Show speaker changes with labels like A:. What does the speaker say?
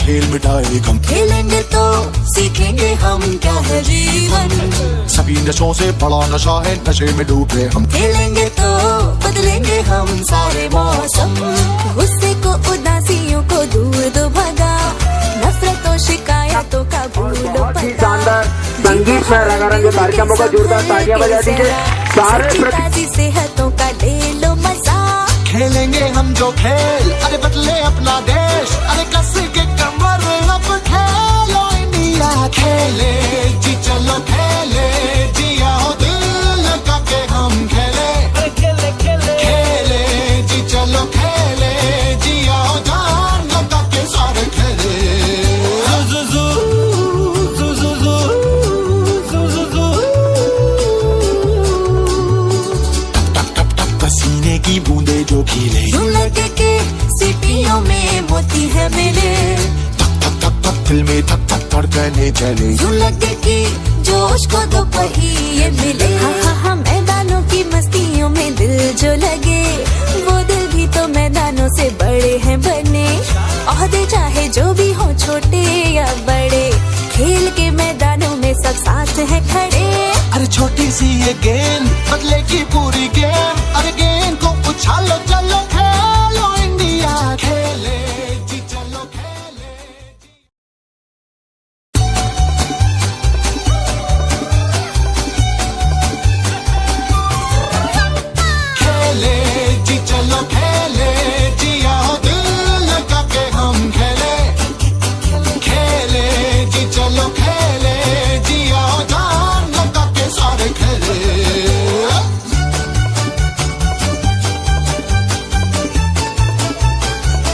A: खेल मिटाए गम।
B: खेलेंगे तो सीखेंगे हम क्या है जीवन।
A: सभी नशों से बड़ा नशा है, नशे में डूबे हम।
B: खेलेंगे तो बदलेंगे हम सारे मौसम। गुस्से को उदासियों को दूर दो भगा, नफरतों शिकायतों का भूलो पता।
C: शानदार संगीत में रंगारंग कार्यक्रमों का जोरदार तालियां बजा दीजिए सारे
B: सेहतों का ले लो मजा।
A: खेलेंगे हम जो खेल, अरे बदले अपना देश, अरे कस के कमर अब खेलो इंडिया। खेले जी चलो खेले, जिया हो दिल लगा के हम खेले। खेले जी चलो खेले, जिया हो जान लगा के सारे खेले। पसीने की बूंदे जो खिले,
B: यूं लगे के सीटियों में मोती है मिले।
A: दिल में थक थक धड़कने चले,
B: यूं लगे कि जोश को दो पहिए मिले। हाँ मैदानों की मस्तियों में दिल जो लगे, वो दिल भी तो मैदानों से बड़े हैं बने। ओहदे चाहे जो भी हो छोटे या बड़े, खेल के मैदानों में सब साथ हैं खड़े।
A: अरे छोटी सी ये गेंद बदलेगी पूरी गेम, अरे गेंद को उछालो चलो।